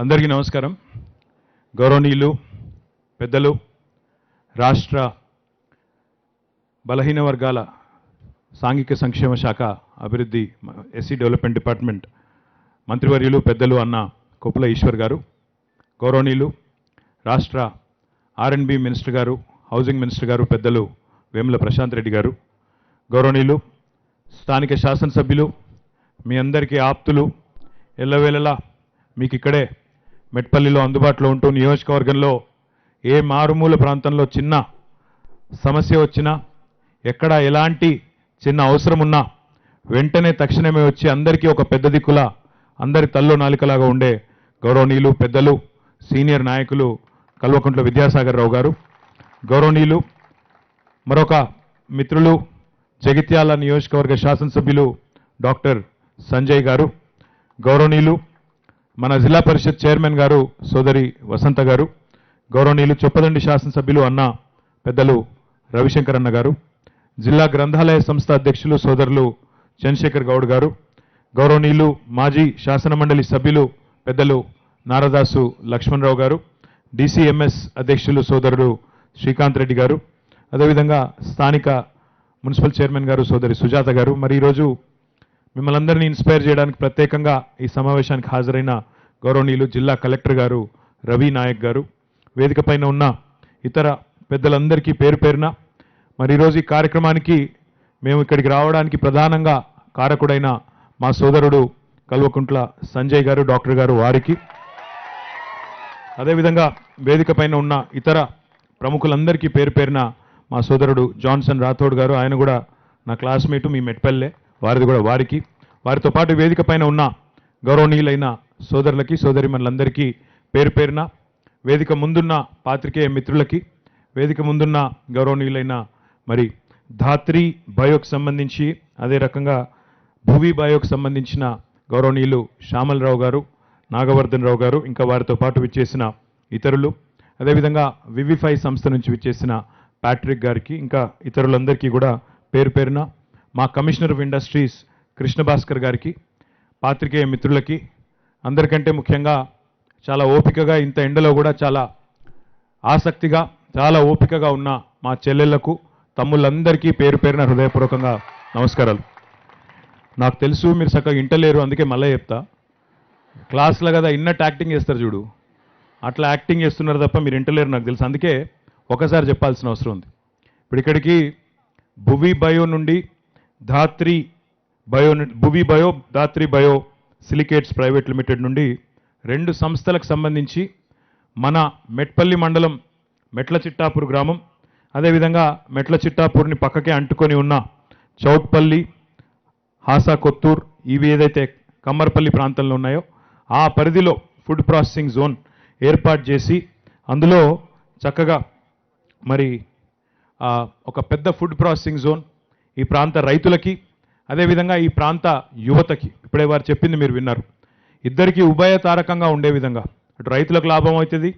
అందరికీ నమస్కారం. గౌరవనీయులు పెద్దలు, రాష్ట్ర బలహీన వర్గాల సాంఘిక సంక్షేమ శాఖ అభివృద్ధి ఎస్సీ డెవలప్మెంట్ డిపార్ట్మెంట్ మంత్రివర్యులు పెద్దలు అన్న కొప్పుల ఈశ్వర్ గారు, గౌరవనీయులు రాష్ట్ర ఆర్ఎండ్బి మినిస్టర్ గారు, హౌసింగ్ మినిస్టర్ గారు పెద్దలు వేముల ప్రశాంత్ రెడ్డి గారు, గౌరవనీయులు స్థానిక శాసనసభ్యులు, మీ అందరికీ ఆప్తులు, ఎల్లవేళలా మీకు ఇక్కడే మెట్పల్లిలో అందుబాటులో ఉంటూ నియోజకవర్గంలో ఏ మారుమూల ప్రాంతంలో చిన్న సమస్య వచ్చినా, ఎక్కడ ఎలాంటి చిన్న అవసరం ఉన్నా వెంటనే తక్షణమే వచ్చి అందరికీ ఒక పెద్ద దిక్కులా, అందరి తల్లో నాలికలాగా ఉండే గౌరవనీయులు పెద్దలు సీనియర్ నాయకులు కల్వకుంట్ల విద్యాసాగర్ రావు గారు, గౌరవనీయులు మరొక మిత్రులు జగిత్యాల నియోజకవర్గ శాసనసభ్యులు డాక్టర్ సంజయ్ గారు, గౌరవనీయులు మన జిల్లా పరిషత్ చైర్మన్ గారు సోదరి వసంత గారు, గౌరవనీయులు చొప్పదండి శాసనసభ్యులు అన్న పెద్దలు రవిశంకర్ అన్న గారు, జిల్లా గ్రంథాలయ సంస్థ అధ్యక్షులు సోదరులు చంద్రశేఖర్ గౌడ్ గారు, గౌరవనీయులు మాజీ శాసనమండలి సభ్యులు పెద్దలు నారదాసు లక్ష్మణరావు గారు, డిసిఎంఎస్ అధ్యక్షులు సోదరుడు శ్రీకాంత్ రెడ్డి గారు, అదేవిధంగా స్థానిక మున్సిపల్ చైర్మన్ గారు సోదరి సుజాత గారు, మరి ఈరోజు మిమ్మల్ని అందరినీ ఇన్స్పైర్ చేయడానికి ప్రత్యేకంగా ఈ సమావేశానికి హాజరైన గౌరవనీయులు జిల్లా కలెక్టర్ గారు రవి నాయక్ గారు, వేదిక పైన ఉన్న ఇతర పెద్దలందరికీ పేరు పేరున మరి ఈరోజు ఈ కార్యక్రమానికి మేము ఇక్కడికి రావడానికి ప్రధానంగా కారకుడైన మా సోదరుడు కల్వకుంట్ల సంజయ్ గారు డాక్టర్ గారు వారికి, అదేవిధంగా వేదిక పైన ఉన్న ఇతర ప్రముఖులందరికీ పేరు పేరున మా సోదరుడు జాన్సన్ రాథోడ్ గారు, ఆయన కూడా నా క్లాస్మేటు, మీ మెట్పల్లె, వారిది కూడా వారికి, వారితో పాటు వేదిక పైన ఉన్న గౌరవనీయులైన సోదరులకి సోదరిమణులందరికీ పేరు పేరున, వేదిక ముందున్న పాత్రికేయ మిత్రులకి, వేదిక ముందున్న గౌరవనీయులైన మరి ధాత్రి బయోకు సంబంధించి అదే రకంగా భువి బయోకు సంబంధించిన గౌరవనీయులు శ్యామలరావు గారు, నాగవర్ధన్ రావు గారు, ఇంకా వారితో పాటు విచ్చేసిన ఇతరులు, అదేవిధంగా వివిఫై సంస్థ నుంచి విచ్చేసిన ప్యాట్రిక్ గారికి, ఇంకా ఇతరులందరికీ కూడా పేరు పేరున, మా commissioner of industries Krishna Bhaskar గారికి, పాత్రికేయ మిత్రులకి, అందరికంటే ముఖ్యంగా చాలా ఓపికగా ఇంత ఎండలో కూడా చాలా ఆసక్తిగా చాలా ఓపికగా ఉన్న మా చెల్లెళ్లకు తమ్ముళ్ళందరికీ పేరు పేరున హృదయపూర్వకంగా నమస్కారాలు. నాకు తెలుసు మీరు చక్కగా ఇంటలేరు, అందుకే మళ్ళీ చెప్తా, క్లాస్లో కదా ఇన్నట్టు యాక్టింగ్ చేస్తారు చూడు, అట్లా యాక్టింగ్ చేస్తున్నారు తప్ప మీరు ఇంటలేరు నాకు తెలుసు, అందుకే ఒకసారి చెప్పాల్సిన అవసరం ఉంది. ఇప్పుడు ఇక్కడికి భువి బయో నుండి ధాత్రి బయో, భువి బయో ధాత్రి బయో సిలికేట్స్ ప్రైవేట్ లిమిటెడ్ నుండి 2 సంస్థలకు సంబంధించి మన మెట్పల్లి మండలం మెట్ల చిట్టాపూర్ గ్రామం, అదేవిధంగా మెట్ల చిట్టాపూర్ని పక్కకే అంటుకొని ఉన్న చౌట్పల్లి, హాసా కొత్తూర్, ఇవి ఏదైతే కమ్మర్పల్లి ప్రాంతంలో ఉన్నాయో ఆ పరిధిలో ఫుడ్ ప్రాసెసింగ్ జోన్ ఏర్పాటు చేసి అందులో చక్కగా మరి ఒక పెద్ద ఫుడ్ ప్రాసెసింగ్ జోన్ ఈ ప్రాంత రైతులకి, అదేవిధంగా ఈ ప్రాంత యువతకి, ఇప్పుడే వారు చెప్పింది మీరు విన్నారు, ఇద్దరికీ ఉభయతారకంగా ఉండే విధంగా అటు రైతులకు లాభం అవుతుంది,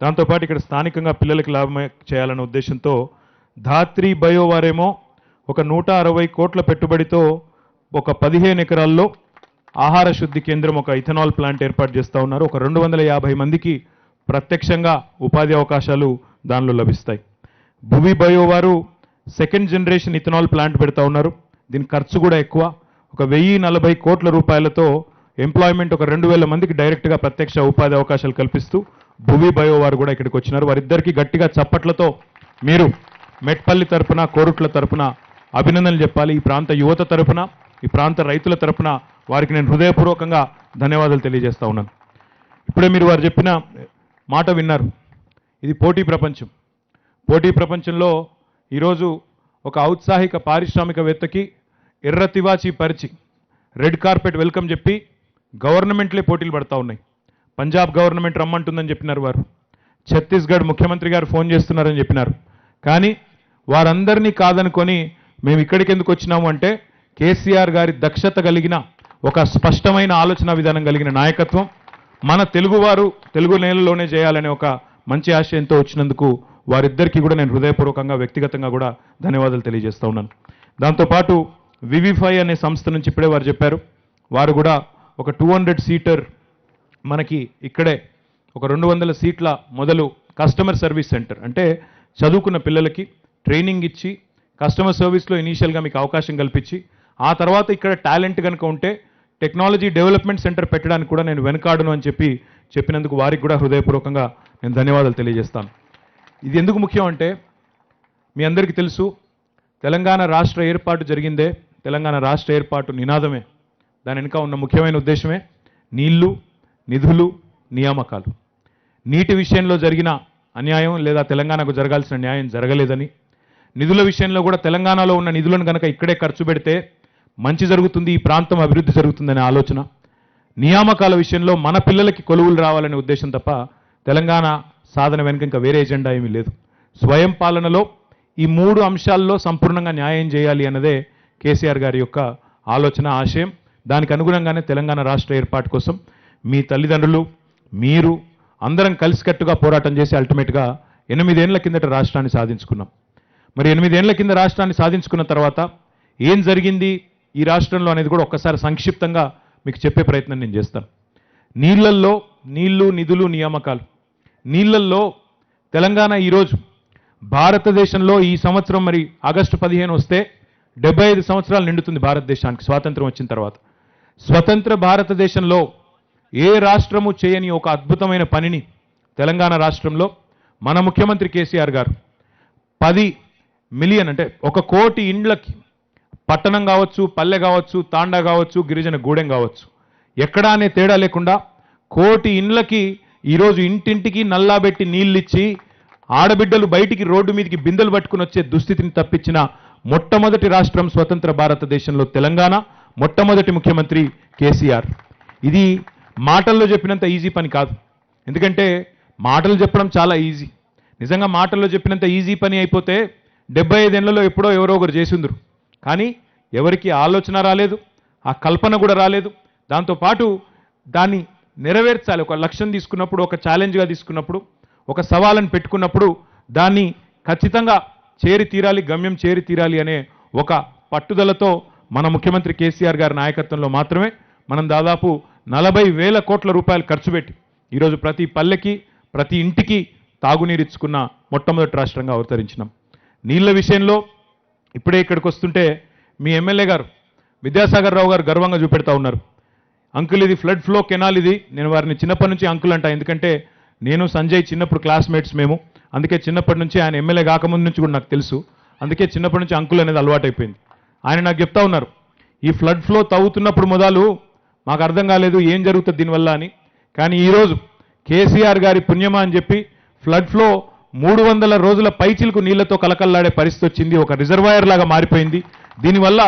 దాంతోపాటు ఇక్కడ స్థానికంగా పిల్లలకి లాభం చేయాలనే ఉద్దేశంతో ధాత్రి బయో వారేమో ఒక 160 కోట్ల పెట్టుబడితో ఒక 15 ఎకరాల్లో ఆహార శుద్ధి కేంద్రం, ఒక ఇథనాల్ ప్లాంట్ ఏర్పాటు చేస్తూ ఉన్నారు. ఒక 250 మందికి ప్రత్యక్షంగా ఉపాధి అవకాశాలు దానిలో లభిస్తాయి. భువి బయో వారు 2nd జనరేషన్ ఇథనాల్ ప్లాంట్ పెడతా ఉన్నారు. దీని ఖర్చు కూడా ఎక్కువ, ఒక 1040 కోట్ల రూపాయలతో ఎంప్లాయ్మెంట్ ఒక 2000 మందికి డైరెక్ట్గా ప్రత్యక్ష ఉపాధి అవకాశాలు కల్పిస్తూ భువి బయో వారు కూడా ఇక్కడికి వచ్చినారు. వారిద్దరికీ గట్టిగా చప్పట్లతో మీరు మెట్పల్లి తరపున, కోరుట్ల తరపున అభినందనలు చెప్పాలి. ఈ ప్రాంత యువత తరపున, ఈ ప్రాంత రైతుల తరపున వారికి నేను హృదయపూర్వకంగా ధన్యవాదాలు తెలియజేస్తా ఉన్నాను. ఇప్పుడే మీరు వారు చెప్పిన మాట విన్నారు, ఇది పోటీ ప్రపంచం. పోటీ ప్రపంచంలో ఈరోజు ఒక ఔత్సాహిక పారిశ్రామికవేత్తకి ఎర్ర తివాచి పరిచి రెడ్ కార్పెట్ వెల్కమ్ చెప్పి గవర్నమెంట్లే పోటీలు పడతా ఉన్నాయి. పంజాబ్ గవర్నమెంట్ రమ్మంటుందని చెప్పినారు వారు, ఛత్తీస్గఢ్ ముఖ్యమంత్రి గారు ఫోన్ చేస్తున్నారని చెప్పినారు. కానీ వారందరినీ కాదనుకొని మేము ఇక్కడికి ఎందుకు వచ్చినాము అంటే కేసీఆర్ గారి దక్షత కలిగిన ఒక స్పష్టమైన ఆలోచన విధానం కలిగిన నాయకత్వం మన తెలుగువారు తెలుగు నేలలోనే చేయాలనే ఒక మంచి ఆశయంతో వచ్చినందుకు వారిద్దరికీ కూడా నేను హృదయపూర్వకంగా వ్యక్తిగతంగా కూడా ధన్యవాదాలు తెలియజేస్తా ఉన్నాను. దాంతోపాటు వివిఫై అనే సంస్థ నుంచి ఇప్పుడే వారు చెప్పారు, వారు కూడా ఒక 200 సీటర్ మనకి ఇక్కడే ఒక 200 సీట్ల మొదలు కస్టమర్ సర్వీస్ సెంటర్, అంటే చదువుకున్న పిల్లలకి ట్రైనింగ్ ఇచ్చి కస్టమర్ సర్వీస్లో ఇనీషియల్గా మీకు అవకాశం కల్పించి ఆ తర్వాత ఇక్కడ టాలెంట్ కనుక ఉంటే టెక్నాలజీ డెవలప్మెంట్ సెంటర్ పెట్టడానికి కూడా నేను వెనకాడను అని చెప్పినందుకు వారికి కూడా హృదయపూర్వకంగా నేను ధన్యవాదాలు తెలియజేస్తాను. ఇది ఎందుకు ముఖ్యం అంటే మీ అందరికీ తెలుసు, తెలంగాణ రాష్ట్ర ఏర్పాటు జరిగిందే, తెలంగాణ రాష్ట్ర ఏర్పాటు నినాదమే, దాని వెనుక ఉన్న ముఖ్యమైన ఉద్దేశమే నీళ్లు, నిధులు, నియామకాలు. నీటి విషయంలో జరిగిన అన్యాయం లేదా తెలంగాణకు జరగాల్సిన న్యాయం జరగలేదని, నిధుల విషయంలో కూడా తెలంగాణలో ఉన్న నిధులను కనుక ఇక్కడే ఖర్చు పెడితే మంచి జరుగుతుంది, ఈ ప్రాంతం అభివృద్ధి జరుగుతుందనే ఆలోచన, నియామకాల విషయంలో మన పిల్లలకి కొలువులు రావాలనే ఉద్దేశం తప్ప తెలంగాణ సాధన వెనుక ఇంకా వేరే ఎజెండా ఏమీ లేదు. స్వయం పాలనలో ఈ 3 అంశాల్లో సంపూర్ణంగా న్యాయం చేయాలి అన్నదే కేసీఆర్ గారి యొక్క ఆలోచన, ఆశయం. దానికి అనుగుణంగానే తెలంగాణ రాష్ట్ర ఏర్పాటు కోసం మీ తల్లిదండ్రులు, మీరు అందరం కలిసికట్టుగా పోరాటం చేసి అల్టిమేట్గా 8 ఏళ్ల కిందట రాష్ట్రాన్ని సాధించుకున్నాం. మరి 8 ఏళ్ల కింద రాష్ట్రాన్ని సాధించుకున్న తర్వాత ఏం జరిగింది ఈ రాష్ట్రంలో అనేది కూడా ఒక్కసారి సంక్షిప్తంగా మీకు చెప్పే ప్రయత్నం నేను చేస్తాను. నీళ్లల్లో నీళ్లు, నిధులు, నియామకాలు. నీళ్లల్లో తెలంగాణ ఈరోజు భారతదేశంలో ఈ సంవత్సరం మరి ఆగస్టు 15 వస్తే 75 సంవత్సరాలు నిండుతుంది భారతదేశానికి స్వాతంత్రం వచ్చిన తర్వాత. స్వతంత్ర భారతదేశంలో ఏ రాష్ట్రము చేయని ఒక అద్భుతమైన పనిని తెలంగాణ రాష్ట్రంలో మన ముఖ్యమంత్రి కేసీఆర్ గారు 10 మిలియన్ అంటే 1 కోటి ఇండ్లకి, పట్టణం కావచ్చు, పల్లె కావచ్చు, తాండా కావచ్చు, గిరిజన గూడెం కావచ్చు, ఎక్కడా అనే తేడా లేకుండా 1 కోటి ఇండ్లకి ఈరోజు ఇంటింటికి నల్లాబెట్టి నీళ్ళిచ్చి ఆడబిడ్డలు బయటికి రోడ్డు మీదకి బిందెలు పట్టుకుని వచ్చే దుస్థితిని తప్పించిన మొట్టమొదటి రాష్ట్రం స్వతంత్ర భారతదేశంలో తెలంగాణ, మొట్టమొదటి ముఖ్యమంత్రి కేసీఆర్. ఇది మాటల్లో చెప్పినంత ఈజీ పని కాదు. ఎందుకంటే మాటలు చెప్పడం చాలా ఈజీ. నిజంగా మాటల్లో చెప్పినంత ఈజీ పని అయిపోతే 75 ఏళ్లలో ఎప్పుడో ఎవరో ఒకరు చేసిండ్రు. కానీ ఎవరికి ఆలోచన రాలేదు, ఆ కల్పన కూడా రాలేదు. దాంతోపాటు దాన్ని నెరవేర్చాలి. ఒక లక్ష్యం తీసుకున్నప్పుడు, ఒక ఛాలెంజ్గా తీసుకున్నప్పుడు, ఒక సవాలను పెట్టుకున్నప్పుడు దాన్ని ఖచ్చితంగా చేరి తీరాలి, గమ్యం చేరి తీరాలి అనే ఒక పట్టుదలతో మన ముఖ్యమంత్రి కేసీఆర్ గారి నాయకత్వంలో మాత్రమే మనం దాదాపు 40,000 కోట్ల రూపాయలు ఖర్చు పెట్టి ఈరోజు ప్రతి పల్లెకి, ప్రతి ఇంటికి తాగునీరిచ్చుకున్న మొట్టమొదటి రాష్ట్రంగా అవతరించినాం. నీళ్ల విషయంలో ఇప్పుడే ఇక్కడికి వస్తుంటే మీ ఎమ్మెల్యే గారు విద్యాసాగర్ రావు గారు గర్వంగా చూపెడతా ఉన్నారు. అంకుల్ ఇది ఫ్లడ్ ఫ్లో కెనాల్, ఇది నేను వారిని చిన్నప్పటి నుంచి అంకుల్ అంట. ఎందుకంటే నేను సంజయ్ చిన్నప్పుడు క్లాస్మేట్స్ మేము, అందుకే చిన్నప్పటి నుంచి ఆయన ఎమ్మెల్యే కాకముందు నుంచి కూడా నాకు తెలుసు. అందుకే చిన్నప్పటి నుంచి అంకుల్ అనేది అలవాటైపోయింది. ఆయన నాకు చెప్తా ఉన్నారు, ఈ ఫ్లడ్ ఫ్లో తవ్వుతున్నప్పుడు మొదలు మాకు అర్థం కాలేదు ఏం జరుగుతుంది దీనివల్ల అని. కానీ ఈరోజు కేసీఆర్ గారి పుణ్యమా అని చెప్పి ఫ్లడ్ ఫ్లో 300 రోజుల పైచిలకు నీళ్లతో కలకల్లాడే పరిస్థితి వచ్చింది, ఒక రిజర్వాయర్ లాగా మారిపోయింది. దీనివల్ల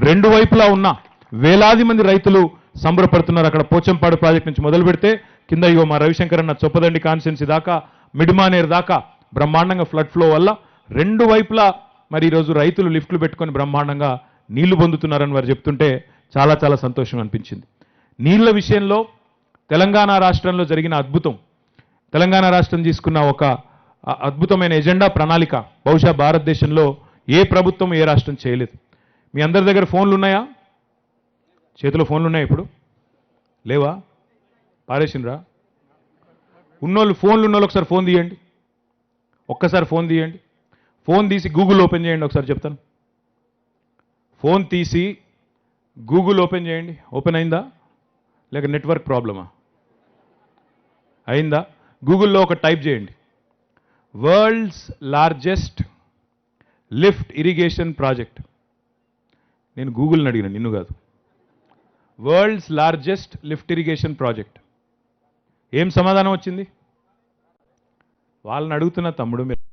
2 వైపులా ఉన్న వేలాది మంది రైతులు సంబరపడుతున్నారు. అక్కడ పోచంపాడు ప్రాజెక్ట్ నుంచి మొదలు పెడితే కింద ఇగో మా రవిశంకర్ అన్న చొప్పదండి కాన్స్టెన్సీ దాకా, మిడ్మానేర్ దాకా బ్రహ్మాండంగా ఫ్లడ్ ఫ్లో వల్ల 2 వైపులా మరి ఈరోజు రైతులు లిఫ్ట్లు పెట్టుకొని బ్రహ్మాండంగా నీళ్లు పొందుతున్నారని వారు చెప్తుంటే చాలా చాలా సంతోషం అనిపించింది. నీళ్ల విషయంలో తెలంగాణ రాష్ట్రంలో జరిగిన అద్భుతం, తెలంగాణ రాష్ట్రం తీసుకున్న ఒక అద్భుతమైన ఎజెండా, ప్రణాళిక బహుశా భారతదేశంలో ఏ ప్రభుత్వం, ఏ రాష్ట్రం చేయలేదు. మీ అందరి దగ్గర ఫోన్లు ఉన్నాయా? చేతిలో ఫోన్లు ఉన్నాయి ఇప్పుడు? లేవా? పారేసిండ్రా? ఉన్నోళ్ళు, ఫోన్లు ఉన్నోళ్ళు ఒకసారి ఫోన్ తీయండి, ఒక్కసారి ఫోన్ తీయండి. ఫోన్ తీసి గూగుల్ ఓపెన్ చేయండి, ఒకసారి చెప్తాను. ఫోన్ తీసి గూగుల్ ఓపెన్ చేయండి. ఓపెన్ అయిందా లేక నెట్వర్క్ ప్రాబ్లమా? అయిందా? గూగుల్లో ఒక టైప్ చేయండి, world's largest lift irrigation project. నేను గూగుల్ని అడిగిన, నిన్ను కాదు. World's largest lift irrigation project. ఏం సమాధానం వచ్చింది? వాళ్ళని అడుగుతున్న తమ్ముడు, మీరు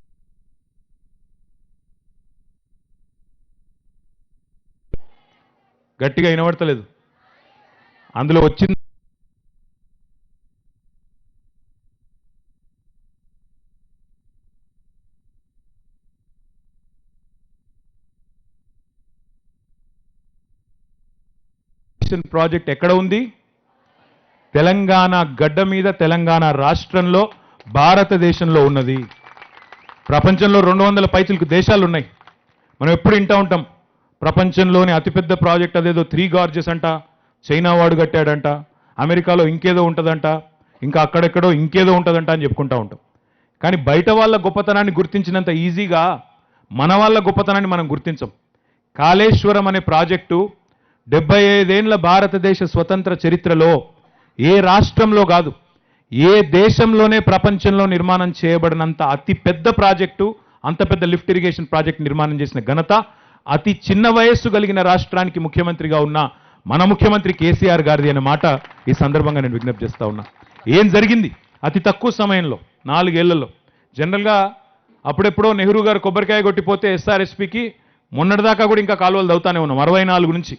గట్టిగా వినబడతలేదు. అందులో వచ్చింది ప్రాజెక్ట్ ఎక్కడ ఉంది? తెలంగాణ గడ్డ మీద, తెలంగాణ రాష్ట్రంలో, భారతదేశంలో ఉన్నది. ప్రపంచంలో 200 పైచిలకు దేశాలు ఉన్నాయి. మనం ఎప్పుడు వింటూ ఉంటాం ప్రపంచంలోని అతిపెద్ద ప్రాజెక్ట్ అదేదో 3 గార్జెస్ అంట, చైనా వాడు కట్టాడంట, అమెరికాలో ఇంకేదో ఉంటుందంట, ఇంకా అక్కడెక్కడో ఇంకేదో ఉంటుందంట అని చెప్పుకుంటూ ఉంటాం. కానీ బయట వాళ్ళ గొప్పతనాన్ని గుర్తించినంత ఈజీగా మన వాళ్ళ గొప్పతనాన్ని మనం గుర్తించం. కాళేశ్వరం అనే ప్రాజెక్టు 75 ఏళ్ల భారతదేశ స్వతంత్ర చరిత్రలో ఏ రాష్ట్రంలో కాదు, ఏ దేశంలోనే ప్రపంచంలో నిర్మాణం చేయబడినంత అతి పెద్ద ప్రాజెక్టు, అంత పెద్ద లిఫ్ట్ ఇరిగేషన్ ప్రాజెక్ట్ నిర్మాణం చేసిన ఘనత అతి చిన్న వయస్సు కలిగిన రాష్ట్రానికి ముఖ్యమంత్రిగా ఉన్న మన ముఖ్యమంత్రి కేసీఆర్ గారిది అనే మాట ఈ సందర్భంగా నేను విజ్ఞప్తి చేస్తా ఉన్నా. ఏం జరిగింది అతి తక్కువ సమయంలో 4 ఏళ్లలో? జనరల్గా అప్పుడెప్పుడో నెహ్రూ గారు కొబ్బరికాయ కొట్టిపోతే ఎస్ఆర్ఎస్పీకి మొన్నటిదాకా కూడా ఇంకా కాలువలు దవ్వుతానే ఉన్నాం. 64 నుంచి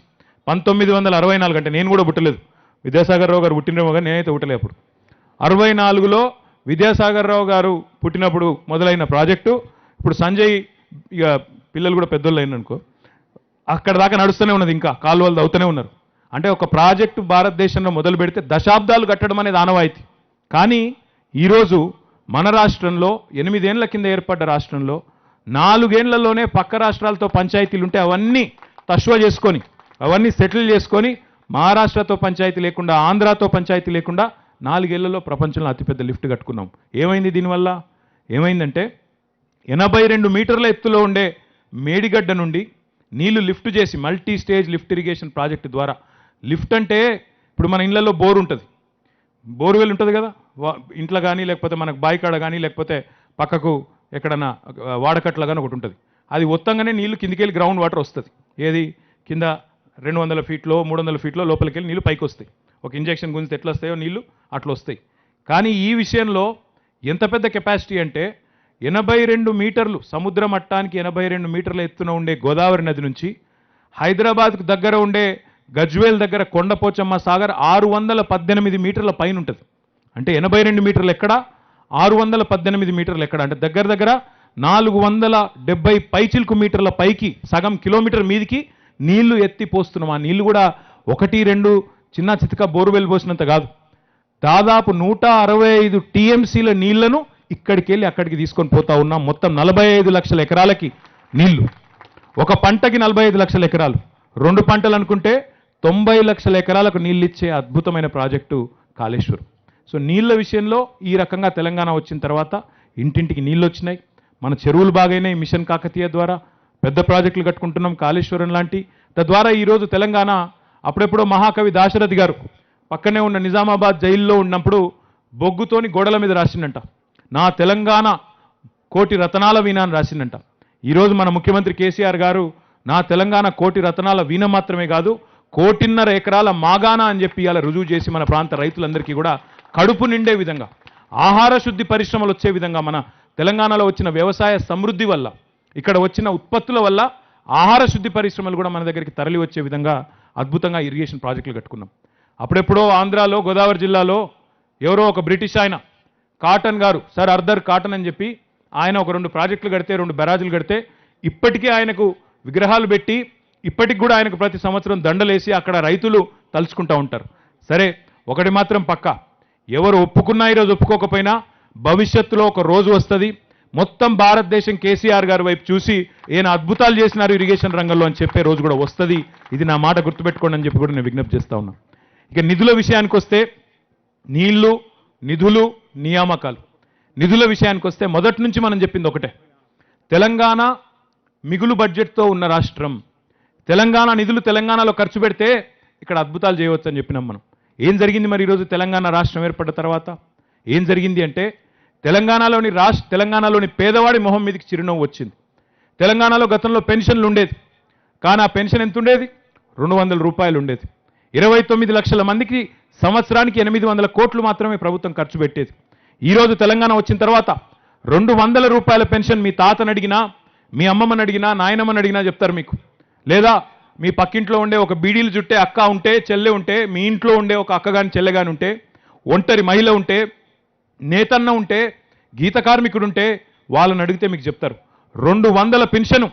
1964 అంటే నేను కూడా పుట్టలేదు, విద్యాసాగర్ రావు గారు పుట్టినరేమో కానీ నేనైతే పుట్టలేదు. అప్పుడు 64లో విద్యాసాగర్ రావు గారు పుట్టినప్పుడు మొదలైన ప్రాజెక్టు ఇప్పుడు సంజయ్, ఇక పిల్లలు కూడా పెద్దోళ్ళు అయిననుకో, అక్కడ దాకా నడుస్తూనే ఉన్నది, ఇంకా కాలువలు దవ్వుతూనే ఉన్నారు. అంటే ఒక ప్రాజెక్టు భారతదేశంలో మొదలు పెడితే దశాబ్దాలు కట్టడం అనేది ఆనవాయితీ. కానీ ఈరోజు మన రాష్ట్రంలో 8 ఏళ్ల కింద ఏర్పడ్డ రాష్ట్రంలో 4 ఏళ్లలోనే పక్క రాష్ట్రాలతో పంచాయతీలు ఉంటే అవన్నీ తష్వ చేసుకొని, అవన్నీ సెటిల్ చేసుకొని, మహారాష్ట్రతో పంచాయతీ లేకుండా, ఆంధ్రాతో పంచాయతీ లేకుండా 4 ఏళ్లలో ప్రపంచంలో అతిపెద్ద లిఫ్ట్ కట్టుకున్నాం. ఏమైంది దీనివల్ల? ఏమైందంటే 82 మీటర్ల ఎత్తులో ఉండే మేడిగడ్డ నుండి నీళ్లు లిఫ్ట్ చేసి multi stage lift irrigation project ద్వారా, లిఫ్ట్ అంటే ఇప్పుడు మన ఇళ్లలో బోర్ ఉంటుంది, బోర్వెల్ ఉంటుంది కదా, ఇంట్లో కానీ లేకపోతే మనకు బాయికాడ కానీ లేకపోతే పక్కకు ఎక్కడన్నా వాడకట్ల కానీ ఒకటి ఉంటుంది. అది ఒత్తంగానే నీళ్లు కిందికి వెళ్ళి గ్రౌండ్ వాటర్ వస్తుంది. ఏది కింద 200 ఫీట్లో 300 ఫీట్లో లోపలికి వెళ్ళి నీళ్లు పైకి వస్తాయి. ఒక ఇంజెక్షన్ గుంజితే ఎట్లా వస్తాయో నీళ్లు అట్లా వస్తాయి. కానీ ఈ విషయంలో ఎంత పెద్ద కెపాసిటీ అంటే 82 మీటర్లు, సముద్ర మట్టానికి 82 మీటర్ల ఎత్తున ఉండే గోదావరి నది నుంచి హైదరాబాద్కు దగ్గర ఉండే గజ్వేల్ దగ్గర కొండపోచమ్మ సాగర్ 618 మీటర్ల పైన ఉంటుంది. అంటే 82 మీటర్లు ఎక్కడ, 618 మీటర్లు ఎక్కడ, అంటే దగ్గర దగ్గర 470 పైచిల్కు మీటర్ల పైకి, సగం కిలోమీటర్ మీదికి నీళ్లు ఎత్తి పోస్తున్నాం. ఆ నీళ్లు కూడా 1-2 చిన్న చితక బోరువెల్ పోసినంత కాదు, దాదాపు 165 టీఎంసీల నీళ్లను ఇక్కడికి వెళ్ళి అక్కడికి తీసుకొని పోతా ఉన్నాం. మొత్తం 45 లక్షల ఎకరాలకి నీళ్లు. ఒక పంటకి 45 లక్షల ఎకరాలు, 2 పంటలు అనుకుంటే 90 లక్షల ఎకరాలకు నీళ్ళు ఇచ్చే అద్భుతమైన ప్రాజెక్టు కాళేశ్వరం. సో నీళ్ల విషయంలో ఈ రకంగా తెలంగాణ వచ్చిన తర్వాత ఇంటింటికి నీళ్ళు వచ్చినాయి. మన చెరువులు బాగైనాయి. మిషన్ కాకతీయ ద్వారా పెద్ద ప్రాజెక్టులు కట్టుకుంటున్నాం, కాళేశ్వరం లాంటి. తద్వారా ఈరోజు తెలంగాణ, అప్పుడెప్పుడో మహాకవి దాశరథి గారు పక్కనే ఉన్న నిజామాబాద్ జైల్లో ఉన్నప్పుడు బొగ్గుతోని గోడల మీద రాసిందంట, నా తెలంగాణ కోటి రతనాల వీణ అని రాసిందంట. ఈరోజు మన ముఖ్యమంత్రి కేసీఆర్ గారు నా తెలంగాణ కోటి రతనాల వీణ మాత్రమే కాదు, 1.5 ఎకరాల మాగానా అని చెప్పి ఇలా రుజువు చేసి మన ప్రాంత రైతులందరికీ కూడా కడుపు నిండే విధంగా, ఆహార శుద్ధి పరిశ్రమలు వచ్చే విధంగా, మన తెలంగాణలో వచ్చిన వ్యవసాయ సమృద్ధి వల్ల, ఇక్కడ వచ్చిన ఉత్పత్తుల వల్ల ఆహార శుద్ధి పరిశ్రమలు కూడా మన దగ్గరికి తరలి వచ్చే విధంగా అద్భుతంగా ఇరిగేషన్ ప్రాజెక్టులు కట్టుకున్నాం. అప్పుడెప్పుడో ఆంధ్రాలో గోదావరి జిల్లాలో ఎవరో ఒక బ్రిటిష్ ఆయన కాటన్ గారు, సర్ ఆర్థర్ కాటన్ అని చెప్పి ఆయన ఒక 2 ప్రాజెక్టులు కడితే, 2 బెరాజులు కడితే, ఇప్పటికే ఆయనకు విగ్రహాలు పెట్టి, ఇప్పటికి కూడా ఆయనకు ప్రతి సంవత్సరం దండలేసి అక్కడ రైతులు తలుచుకుంటూ ఉంటారు. సరే, ఒకటి మాత్రం పక్కా, ఎవరు ఒప్పుకున్నా ఈరోజు ఒప్పుకోకపోయినా భవిష్యత్తులో ఒక రోజు వస్తుంది, మొత్తం భారతదేశం కేసీఆర్ గారి వైపు చూసి ఈయన అద్భుతాలు చేసినారు ఇరిగేషన్ రంగంలో అని చెప్పే రోజు కూడా వస్తుంది. ఇది నా మాట గుర్తుపెట్టుకోండి అని చెప్పి కూడా నేను విజ్ఞప్తి చేస్తా ఉన్నా. ఇక నిధుల విషయానికి వస్తే, నీళ్లు, నిధులు, నియామకాలు. నిధుల విషయానికి వస్తే మొదటి నుంచి మనం చెప్పింది ఒకటే, తెలంగాణ మిగులు బడ్జెట్తో ఉన్న రాష్ట్రం. తెలంగాణ నిధులు తెలంగాణలో ఖర్చు పెడితే ఇక్కడ అద్భుతాలు చేయవచ్చు అని చెప్పినాం మనం. ఏం జరిగింది మరి ఈరోజు తెలంగాణ రాష్ట్రం ఏర్పడ్డ తర్వాత? ఏం జరిగింది అంటే తెలంగాణలోని పేదవాడి మొహం మీదకి చిరునవ్వు వచ్చింది. తెలంగాణలో గతంలో పెన్షన్లు ఉండేది, కానీ ఆ పెన్షన్ ఎంత ఉండేది? 200 రూపాయలు ఉండేది. 29 లక్షల మందికి సంవత్సరానికి 800 కోట్లు మాత్రమే ప్రభుత్వం ఖర్చు పెట్టేది. ఈరోజు తెలంగాణ వచ్చిన తర్వాత 200 రూపాయల పెన్షన్ మీ తాతను అడిగినా, మీ అమ్మమ్మని అడిగినా, నాయనమ్మని అడిగినా చెప్తారు మీకు. లేదా మీ పక్కింట్లో ఉండే ఒక బీడీలు చుట్టే అక్క ఉంటే, చెల్లె ఉంటే, మీ ఇంట్లో ఉండే ఒక అక్క కానీ చెల్లె కానీ ఉంటే, ఒంటరి మహిళ ఉంటే, నేతన్న ఉంటే, గీత కార్మికుడు ఉంటే, వాళ్ళని అడిగితే మీకు చెప్తారు 200 పెన్షన్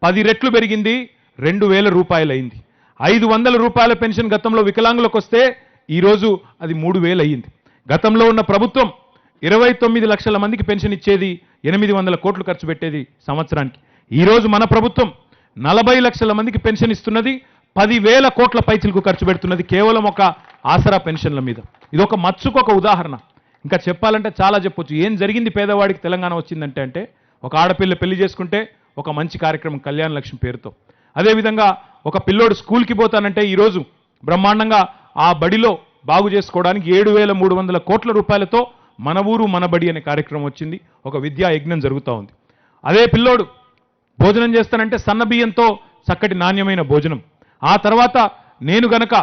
10 రెట్లు పెరిగింది, 2000 రూపాయలు అయింది. 500 రూపాయల పెన్షన్ గతంలో వికలాంగులకు వస్తే ఈరోజు అది 3000 అయ్యింది. గతంలో ఉన్న ప్రభుత్వం 29 లక్షల మందికి పెన్షన్ ఇచ్చేది, 800 కోట్లు ఖర్చు పెట్టేది సంవత్సరానికి. ఈరోజు మన ప్రభుత్వం 40 లక్షల మందికి పెన్షన్ ఇస్తున్నది, 10,000 కోట్ల పైచిలకు ఖర్చు పెడుతున్నది కేవలం ఒక ఆసరా పెన్షన్ల మీద. ఇది ఒక మచ్చుకు ఒక ఉదాహరణ. ఇంకా చెప్పాలంటే చాలా చెప్పొచ్చు. ఏం జరిగింది పేదవాడికి తెలంగాణ వచ్చిందంటే అంటే ఒక ఆడపిల్ల పెళ్లి చేసుకుంటే ఒక మంచి కార్యక్రమం కళ్యాణ లక్ష్మి పేరుతో. అదేవిధంగా ఒక పిల్లోడు స్కూల్కి పోతానంటే ఈరోజు బ్రహ్మాండంగా ఆ బడిలో బాగు చేసుకోవడానికి 7,300 కోట్ల రూపాయలతో మన ఊరు మన బడి అనే కార్యక్రమం వచ్చింది. ఒక విద్యా యజ్ఞం జరుగుతూ ఉంది. అదే పిల్లోడు భోజనం చేస్తానంటే సన్న బియ్యంతో చక్కటి నాణ్యమైన భోజనం. ఆ తర్వాత నేను గనక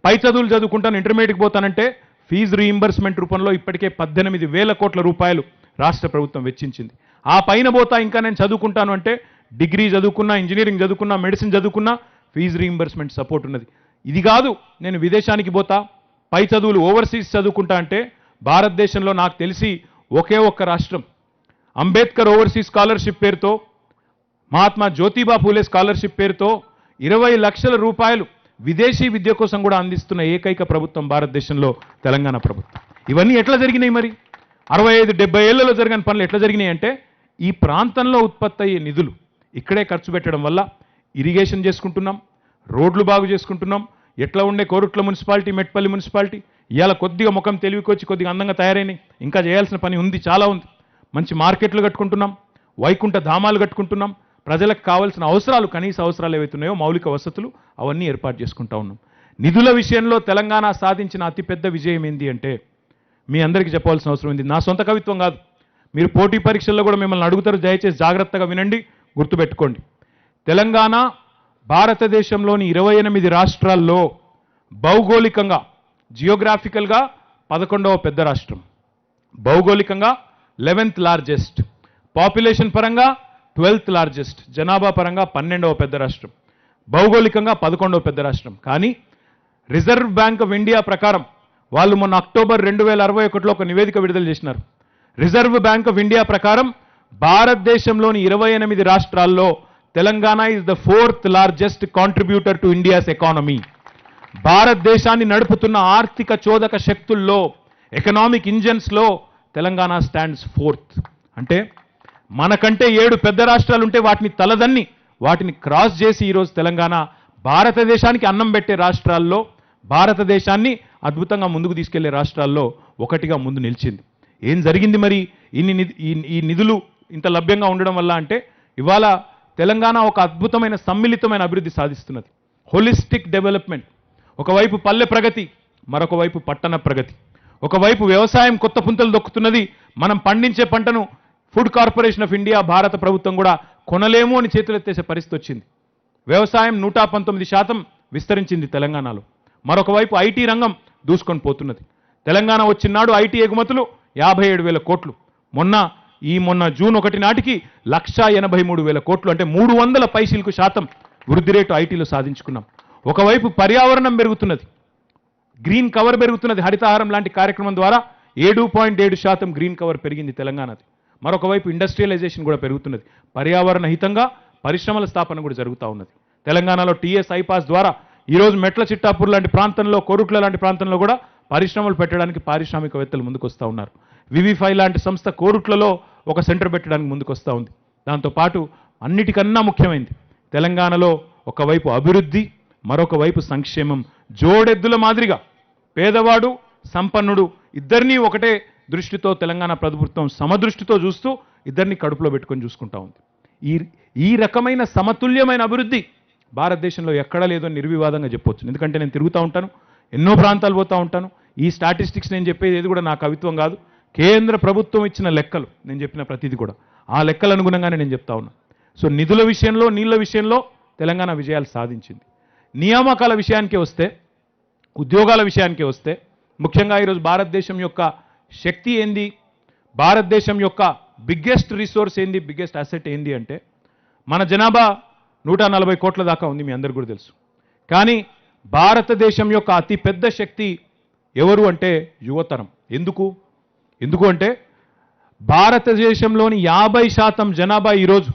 పై చదువులు చదువుకుంటాను, ఇంటర్మీడియట్కి పోతానంటే ఫీజు రీయింబర్స్మెంట్ రూపంలో ఇప్పటికే 18,000 కోట్ల రూపాయలు రాష్ట్ర ప్రభుత్వం వెచ్చించింది. ఆ పైన పోతా ఇంకా నేను చదువుకుంటాను అంటే డిగ్రీ చదువుకున్నా, ఇంజనీరింగ్ చదువుకున్నా, మెడిసిన్ చదువుకున్నా ఫీజు రీయింబర్స్మెంట్ సపోర్ట్ ఉన్నది. ఇది కాదు నేను విదేశానికి పోతా, పై చదువులు ఓవర్సీస్ చదువుకుంటా అంటే భారతదేశంలో నాకు తెలిసి ఒకే ఒక్క రాష్ట్రం అంబేద్కర్ ఓవర్సీస్ స్కాలర్షిప్ పేరుతో, మహాత్మా జ్యోతిబా ఫూలే స్కాలర్షిప్ పేరుతో 20 లక్షల రూపాయలు విదేశీ విద్య కోసం కూడా అందిస్తున్న ఏకైక ప్రభుత్వం భారతదేశంలో తెలంగాణ ప్రభుత్వం. ఇవన్నీ ఎట్లా జరిగినాయి మరి? 65-70 ఏళ్లలో జరిగిన పనులు ఎట్లా జరిగినాయి అంటే ఈ ప్రాంతంలో ఉత్పత్తి అయ్యే నిధులు ఇక్కడే ఖర్చు పెట్టడం వల్ల ఇరిగేషన్ చేసుకుంటున్నాం, రోడ్లు బాగు చేసుకుంటున్నాం. ఎట్లా ఉండే కోరుట్ల మున్సిపాలిటీ, మెట్పల్లి మున్సిపాలిటీ ఇవాళ కొద్దిగా ముఖం తెలివికొచ్చి కొద్దిగా అందంగా తయారైనాయి. ఇంకా చేయాల్సిన పని ఉంది, చాలా ఉంది. మంచి మార్కెట్లు కట్టుకుంటున్నాం, వైకుంఠ ధామాలు కట్టుకుంటున్నాం. ప్రజలకు కావాల్సిన అవసరాలు, కనీస అవసరాలు ఏవైతున్నాయో మౌలిక వసతులు అవన్నీ ఏర్పాటు చేసుకుంటా ఉన్నాం. నిధుల విషయంలో తెలంగాణ సాధించిన అతిపెద్ద విజయం ఏంది అంటే మీ అందరికీ చెప్పాల్సిన అవసరం ఉంది. నా సొంత కవిత్వం కాదు. మీరు పోటీ పరీక్షల్లో కూడా మిమ్మల్ని అడుగుతారు, దయచేసి జాగ్రత్తగా వినండి, గుర్తుపెట్టుకోండి. తెలంగాణ భారతదేశంలోని 28 రాష్ట్రాల్లో భౌగోళికంగా జియోగ్రాఫికల్గా 11వ పెద్ద రాష్ట్రం, భౌగోళికంగా 11th లార్జెస్ట్, పాపులేషన్ పరంగా 12th లార్జెస్ట్, జనాభా పరంగా 12వ పెద్ద రాష్ట్రం, భౌగోళికంగా 11వ పెద్ద రాష్ట్రం. కానీ రిజర్వ్ బ్యాంక్ ఆఫ్ ఇండియా ప్రకారం వాళ్ళు మొన్న అక్టోబర్ 2061లో ఒక నివేదిక విడుదల చేసినారు. రిజర్వ్ బ్యాంక్ ఆఫ్ ఇండియా ప్రకారం భారతదేశంలోని 28 రాష్ట్రాల్లో Telangana is the 4th largest contributor to India's economy. భారతదేశాన్ని నడుపుతున్న ఆర్థిక చోదక శక్తుల్లో, ఎకనామిక్ ఇంజన్స్లో తెలంగాణ స్టాండ్స్ 4th. అంటే మనకంటే 7 పెద్ద రాష్ట్రాలు ఉంటే వాటిని తలదన్ని, వాటిని క్రాస్ చేసి ఈరోజు తెలంగాణ భారతదేశానికి అన్నం పెట్టే రాష్ట్రాల్లో, భారతదేశాన్ని అద్భుతంగా ముందుకు తీసుకెళ్లే రాష్ట్రాల్లో ఒకటిగా ముందు నిలిచింది. ఏం జరిగింది మరి ఈ నిధులు ఇంత లభ్యంగా ఉండడం వల్ల అంటే ఇవాళ తెలంగాణ ఒక అద్భుతమైన సమ్మిళితమైన అభివృద్ధి సాధిస్తున్నది. Holistic development. ఒకవైపు పల్లె ప్రగతి, మరొక వైపు పట్టణ ప్రగతి. ఒకవైపు వ్యవసాయం కొత్త పుంతలు దొక్కుతున్నది. మనం పండించే పంటను ఫుడ్ కార్పొరేషన్ ఆఫ్ ఇండియా, భారత ప్రభుత్వం కూడా కొనలేము అని చేతులెత్తేసే పరిస్థితి వచ్చింది. వ్యవసాయం 119% విస్తరించింది తెలంగాణలో. మరొక వైపు ఐటీ రంగం దూసుకొని పోతున్నది. తెలంగాణ వచ్చినాడు ఐటీ ఎగుమతులు 57,000 కోట్లు. మొన్న జూన్ 1 నాటికి 1,83,000 కోట్లు, అంటే 300 పైసలకు శాతం వృద్ధి రేటు ఐటీలో సాధించుకున్నాం. ఒకవైపు పర్యావరణం పెరుగుతున్నది, గ్రీన్ కవర్ పెరుగుతున్నది. హరితహారం లాంటి కార్యక్రమం ద్వారా 7.7% గ్రీన్ కవర్ పెరిగింది తెలంగాణది. మరొక వైపు ఇండస్ట్రియలైజేషన్ కూడా పెరుగుతున్నది. పర్యావరణ హితంగా పరిశ్రమల స్థాపన కూడా జరుగుతూ ఉన్నది. తెలంగాణలో టీఎస్ ఐపాస్ ద్వారా ఈరోజు మెట్ల చిట్టాపూర్ లాంటి ప్రాంతంలో, కోరుట్ల లాంటి ప్రాంతంలో కూడా పరిశ్రమలు పెట్టడానికి పారిశ్రామికవేత్తలు ముందుకు వస్తూ ఉన్నారు. వివిఫై లాంటి సంస్థ కోరుట్లలో ఒక సెంటర్ పెట్టడానికి ముందుకు వస్తూ ఉంది. దాంతోపాటు అన్నిటికన్నా ముఖ్యమైనది తెలంగాణలో ఒకవైపు అభివృద్ధి, మరొక వైపు సంక్షేమం. జోడెద్దుల మాదిరిగా పేదవాడు, సంపన్నుడు ఇద్దరినీ ఒకటే దృష్టితో తెలంగాణ ప్రభుత్వం సమదృష్టితో చూస్తూ ఇద్దరిని కడుపులో పెట్టుకొని చూసుకుంటా ఉంది. ఈ రకమైన సమతుల్యమైన అభివృద్ధి భారతదేశంలో ఎక్కడా లేదో నిర్వివాదంగా చెప్పొచ్చు. ఎందుకంటే నేను తిరుగుతూ ఉంటాను, ఎన్నో ప్రాంతాలు పోతూ ఉంటాను. ఈ స్టాటిస్టిక్స్ నేను చెప్పేది ఏది కూడా నా కవిత్వం కాదు, కేంద్ర ప్రభుత్వం ఇచ్చిన లెక్కలు. నేను చెప్పిన ప్రతిదీ కూడా ఆ లెక్కల అనుగుణంగానే నేను చెప్తా ఉన్నా. సో నిధుల విషయంలో, నీళ్ల విషయంలో తెలంగాణ విజయాలు సాధించింది. నియామకాల విషయానికే వస్తే, ఉద్యోగాల విషయానికే వస్తే, ముఖ్యంగా ఈరోజు భారతదేశం యొక్క శక్తి ఏంది, భారతదేశం యొక్క బిగ్గెస్ట్ రిసోర్స్ ఏంది, బిగ్గెస్ట్ అసెట్ ఏంది అంటే మన జనాభా 140 కోట్ల దాకా ఉంది, మీ అందరికీ కూడా తెలుసు. కానీ భారతదేశం యొక్క అతి పెద్ద శక్తి ఎవరు అంటే యువతరం. ఎందుకు అంటే భారతదేశంలోని 50% జనాభా ఈరోజు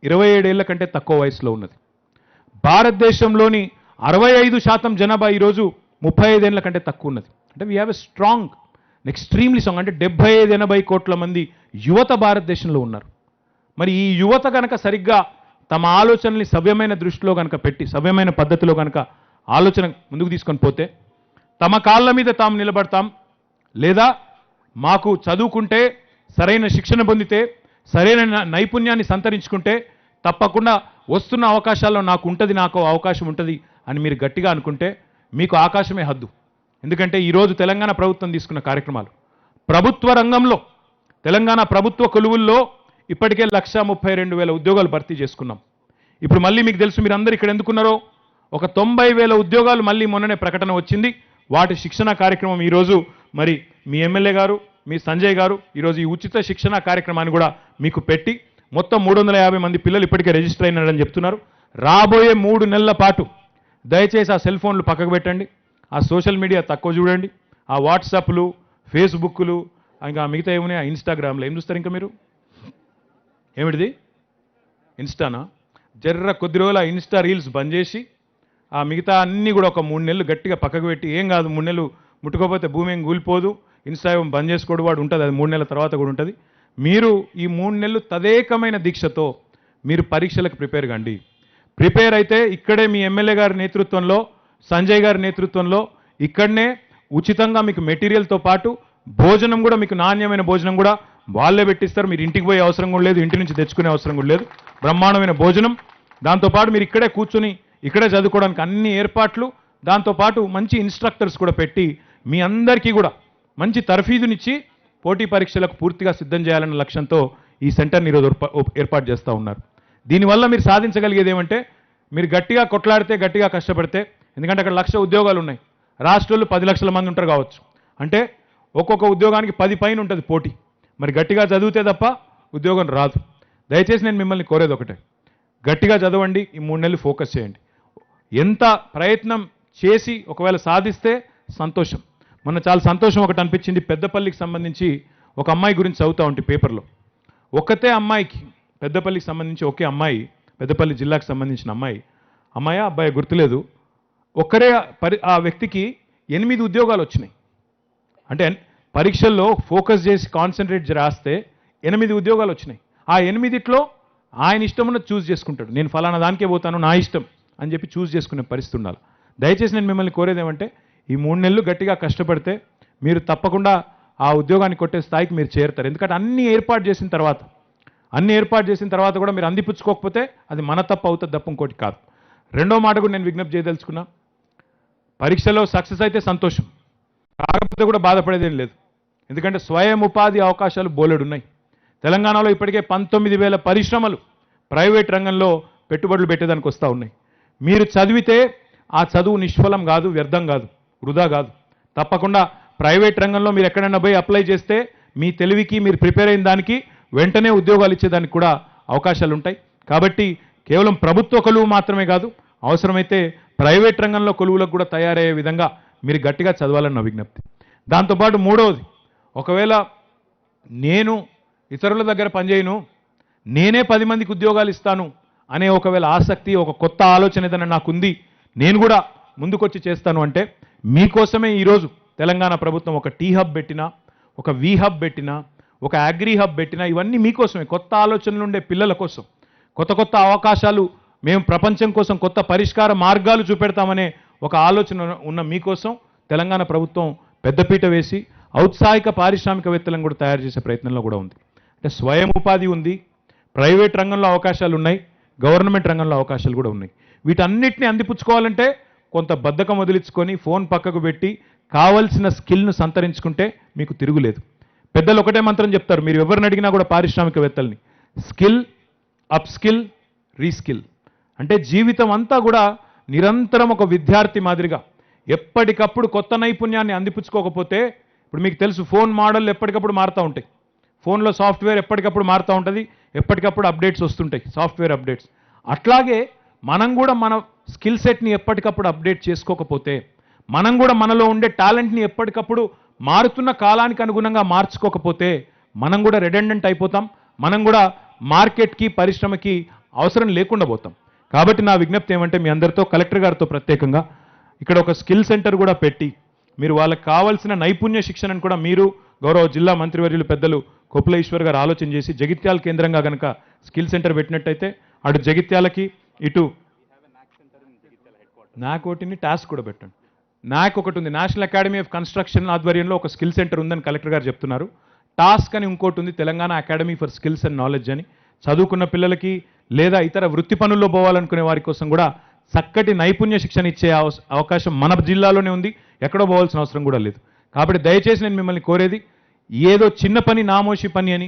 27 ఏళ్ల కంటే తక్కువ వయసులో ఉన్నది. భారతదేశంలోని 65% జనాభా ఈరోజు 35 ఏళ్ల కంటే తక్కువ ఉన్నది. అంటే we have a strong, extremely strong. అంటే 75-80 కోట్ల మంది యువత భారతదేశంలో ఉన్నారు. మరి ఈ యువత కనుక సరిగ్గా తమ ఆలోచనల్ని సవ్యమైన దృష్టిలో కనుక పెట్టి, సవ్యమైన పద్ధతిలో కనుక ఆలోచన ముందుకు తీసుకొని పోతే తమ కాళ్ళ మీద తాము నిలబడతాం, లేదా మాకు చదువుకుంటే సరైన శిక్షణ పొందితే సరైన నైపుణ్యాన్ని సంతరించుకుంటే తప్పకుండా వస్తున్న అవకాశాల్లో నాకు అవకాశం ఉంటుంది అని మీరు గట్టిగా అనుకుంటే మీకు ఆకాశమే హద్దు. ఎందుకంటే ఈరోజు తెలంగాణ ప్రభుత్వం తీసుకున్న కార్యక్రమాలు, ప్రభుత్వ రంగంలో తెలంగాణ ప్రభుత్వ కొలువుల్లో ఇప్పటికే 132,000 ఉద్యోగాలు భర్తీ చేసుకున్నాం. ఇప్పుడు మళ్ళీ మీకు తెలుసు, మీరు అందరూ ఇక్కడ ఎందుకున్నారో, ఒక 90,000 ఉద్యోగాలు మళ్ళీ మొన్ననే ప్రకటన వచ్చింది. వాటి శిక్షణ కార్యక్రమం ఈరోజు మరి మీ ఎమ్మెల్యే గారు, మీ సంజయ్ గారు ఈరోజు ఈ ఉచిత శిక్షణ కార్యక్రమాన్ని కూడా మీకు పెట్టి మొత్తం 350 మంది పిల్లలు ఇప్పటికే రిజిస్టర్ అయినారని చెప్తున్నారు. రాబోయే 3 నెలల పాటు దయచేసి ఆ సెల్ ఫోన్లు పక్కకు పెట్టండి, ఆ సోషల్ మీడియా తక్కువ చూడండి, ఆ వాట్సాప్లు, ఫేస్బుక్లు, ఇంకా మిగతా ఏమున్నాయి, ఆ ఇన్స్టాగ్రామ్లో ఏం చూస్తారు ఇంకా మీరు? ఏమిటిది ఇన్స్టానా? జర్ర కొద్ది రోజులు ఆ ఇన్స్టా రీల్స్ బంద్ చేసి ఆ మిగతా అన్నీ కూడా ఒక 3 నెలలు గట్టిగా పక్కకు పెట్టి, ఏం కాదు 3 నెలలు ముట్టుకోకపోతే భూమి ఏం కూలిపోదు, ఇన్స్టాగ్రామ్ బంద్ చేసుకోడు వాడు ఉంటుంది, అది 3 నెలల తర్వాత కూడా ఉంటుంది. మీరు ఈ 3 నెలలు తదేకమైన దీక్షతో మీరు పరీక్షలకు ప్రిపేర్ కండి. ప్రిపేర్ అయితే ఇక్కడే మీ ఎమ్మెల్యే గారి నేతృత్వంలో, సంజయ్ గారి నేతృత్వంలో ఇక్కడనే ఉచితంగా మీకు మెటీరియల్తో పాటు భోజనం కూడా, మీకు నాణ్యమైన భోజనం కూడా వాళ్ళే పెట్టిస్తారు. మీరు ఇంటికి పోయే అవసరం కూడా లేదు, ఇంటి నుంచి తెచ్చుకునే అవసరం కూడా లేదు. బ్రహ్మాండమైన భోజనం, దాంతోపాటు మీరు ఇక్కడే కూర్చొని ఇక్కడే చదువుకోవడానికి అన్ని ఏర్పాట్లు, దాంతోపాటు మంచి ఇన్స్ట్రక్టర్స్ కూడా పెట్టి మీ అందరికీ కూడా మంచి తర్ఫీదునిచ్చి పోటీ పరీక్షలకు పూర్తిగా సిద్ధం చేయాలన్న లక్ష్యంతో ఈ సెంటర్ని ఈరోజు ఏర్పాటు చేస్తూ ఉన్నారు. దీనివల్ల మీరు సాధించగలిగేది ఏమంటే, మీరు గట్టిగా కొట్లాడితే, గట్టిగా కష్టపడితే, ఎందుకంటే అక్కడ 1,00,000 ఉద్యోగాలు ఉన్నాయి, రాష్ట్రంలో 10 లక్షల మంది ఉంటారు కావచ్చు, అంటే ఒక్కొక్క ఉద్యోగానికి 10 పైన ఉంటుంది పోటీ. మరి గట్టిగా చదివితే తప్ప ఉద్యోగం రాదు. దయచేసి నేను మిమ్మల్ని కోరేది ఒకటే, గట్టిగా చదవండి, ఈ 3 నెలలు ఫోకస్ చేయండి. ఎంత ప్రయత్నం చేసి ఒకవేళ సాధిస్తే సంతోషం. మొన్న చాలా సంతోషం ఒకటి అనిపించింది, పెద్దపల్లికి సంబంధించి ఒక అమ్మాయి గురించి చదువుతూ ఉంటే పేపర్లో. ఒక్కతే అమ్మాయికి, పెద్దపల్లికి సంబంధించి ఒకే అమ్మాయి, పెద్దపల్లి జిల్లాకు సంబంధించిన అబ్బాయి గుర్తులేదు, ఒక్కరే ఆ వ్యక్తికి 8 ఉద్యోగాలు వచ్చినాయి. అంటే పరీక్షల్లో ఫోకస్ చేసి కాన్సన్ట్రేట్ రాస్తే 8 ఉద్యోగాలు వచ్చినాయి. ఆ 8లో ఆయన ఇష్టం ఉన్నది చూస్ చేసుకుంటాడు, నేను ఫలానా దానికే పోతాను, నా ఇష్టం అని చెప్పి చూస్ చేసుకునే పరిస్థితి ఉండాలి. దయచేసి నేను మిమ్మల్ని కోరేది ఏమంటే, ఈ 3 నెలలు గట్టిగా కష్టపడితే మీరు తప్పకుండా ఆ ఉద్యోగాన్ని కొట్టే స్థాయికి మీరు చేరుతారు. ఎందుకంటే అన్ని ఏర్పాటు చేసిన తర్వాత కూడా మీరు అందిపుచ్చుకోకపోతే అది మన తప్పు అవుతుంది తప్ప ఇంకోటి కాదు. రెండో మాట కూడా నేను విజ్ఞప్తి చేయదలుచుకున్నా, పరీక్షలో సక్సెస్ అయితే సంతోషం, కాకపోతే కూడా బాధపడేదేం లేదు. ఎందుకంటే స్వయం ఉపాధి అవకాశాలు బోలెడు ఉన్నాయి. తెలంగాణలో ఇప్పటికే 19,000 పరిశ్రమలు ప్రైవేట్ రంగంలో పెట్టుబడులు పెట్టేదానికి వస్తూ ఉన్నాయి. మీరు చదివితే ఆ చదువు నిష్ఫలం కాదు, వ్యర్థం కాదు, వృధా కాదు. తప్పకుండా ప్రైవేట్ రంగంలో మీరు ఎక్కడైనా పోయి అప్లై చేస్తే మీ తెలివికి, మీరు ప్రిపేర్ అయిన దానికి వెంటనే ఉద్యోగాలు ఇచ్చేదానికి కూడా అవకాశాలు ఉంటాయి. కాబట్టి కేవలం ప్రభుత్వ కొలువు మాత్రమే కాదు, అవసరమైతే ప్రైవేట్ రంగంలో కొలువులకు కూడా తయారయ్యే విధంగా మీరు గట్టిగా చదవాలని నా విజ్ఞప్తి. దాంతోపాటు మూడవది, ఒకవేళ నేను ఇతరుల దగ్గర పనిచేయను, నేనే 10 మందికి ఉద్యోగాలు ఇస్తాను అనే ఒకవేళ ఆసక్తి, ఒక కొత్త ఆలోచన ఏదైనా నాకుంది, నేను కూడా ముందుకొచ్చి చేస్తాను అంటే, మీకోసమే ఈరోజు తెలంగాణ ప్రభుత్వం ఒక టీ హబ్ పెట్టినా, ఒక వి హబ్ పెట్టినా, ఒక అగ్రి హబ్ పెట్టినా, ఇవన్నీ మీకోసమే, కొత్త ఆలోచనలు ఉండే పిల్లల కోసం, కొత్త అవకాశాలు, మేము ప్రపంచం కోసం కొత్త పరిష్కార మార్గాలు చూపెడతామనే ఒక ఆలోచన ఉన్న మీకోసం తెలంగాణ ప్రభుత్వం పెద్దపీట వేసి ఔత్సాహిక పారిశ్రామికవేత్తలను కూడా తయారు చేసే ప్రయత్నంలో కూడా ఉంది. అంటే స్వయం ఉపాధి ఉంది, ప్రైవేట్ రంగంలో అవకాశాలు ఉన్నాయి, గవర్నమెంట్ రంగంలో అవకాశాలు కూడా ఉన్నాయి. వీటన్నిటిని అందిపుచ్చుకోవాలంటే కొంత బద్ధకం వదిలించుకొని ఫోన్ పక్కకు పెట్టి కావలసిన స్కిల్ను సంతరించుకుంటే మీకు తిరుగులేదు. పెద్దలు ఒకటే మంత్రం చెప్తారు, మీరు ఎవరిని అడిగినా కూడా పారిశ్రామికవేత్తల్ని, స్కిల్, అప్ స్కిల్, రీస్కిల్. అంటే జీవితం అంతా కూడా నిరంతరం ఒక విద్యార్థి మాదిరిగా ఎప్పటికప్పుడు కొత్త నైపుణ్యాన్ని అందిపుచ్చుకోకపోతే, ఇప్పుడు మీకు తెలుసు ఫోన్ మోడల్ ఎప్పటికప్పుడు మారుతూ ఉంటాయి, ఫోన్లో సాఫ్ట్వేర్ ఎప్పటికప్పుడు మారుతూ ఉంటుంది, ఎప్పటికప్పుడు అప్డేట్స్ వస్తుంటాయి, సాఫ్ట్వేర్ అప్డేట్స్. అట్లాగే మనం కూడా మన స్కిల్ సెట్ని ఎప్పటికప్పుడు అప్డేట్ చేసుకోకపోతే, మనం కూడా మనలో ఉండే టాలెంట్ని ఎప్పటికప్పుడు మారుతున్న కాలానికి అనుగుణంగా మార్చుకోకపోతే మనం కూడా రెడెండెంట్ అయిపోతాం, మనం కూడా మార్కెట్కి, పరిశ్రమకి అవసరం లేకుండా పోతాం. కాబట్టి నా విజ్ఞప్తి ఏమంటే, మీ అందరితో, కలెక్టర్ గారితో ప్రత్యేకంగా ఇక్కడ ఒక స్కిల్ సెంటర్ కూడా పెట్టి మీరు వాళ్ళకి కావాల్సిన నైపుణ్య శిక్షణను కూడా మీరు గౌరవ జిల్లా మంత్రివర్యులు పెద్దలు కొప్పుల ఈశ్వర్ గారు ఆలోచన చేసి జగిత్యాల కేంద్రంగా కనుక స్కిల్ సెంటర్ పెట్టినట్టయితే అటు జగిత్యాలకి, ఇటు నాకోటిని టాస్క్ కూడా పెట్టండి, నాకు ఒకటి ఉంది, నేషనల్ అకాడమీ ఆఫ్ కన్స్ట్రక్షన్ ఆధ్వర్యంలో ఒక స్కిల్ సెంటర్ ఉందని కలెక్టర్ గారు చెప్తున్నారు. టాస్క్ అని ఇంకోటి ఉంది, Telangana academy for skills and knowledge అని. చదువుకున్న పిల్లలకి లేదా ఇతర వృత్తి పనుల్లో పోవాలనుకునే వారి కోసం కూడా చక్కటి నైపుణ్య శిక్షణ ఇచ్చే అవకాశం మన జిల్లాలోనే ఉంది, ఎక్కడో పోవాల్సిన అవసరం కూడా లేదు. కాబట్టి దయచేసి నేను మిమ్మల్ని కోరేది, ఏదో చిన్న పని నామోషి పని అని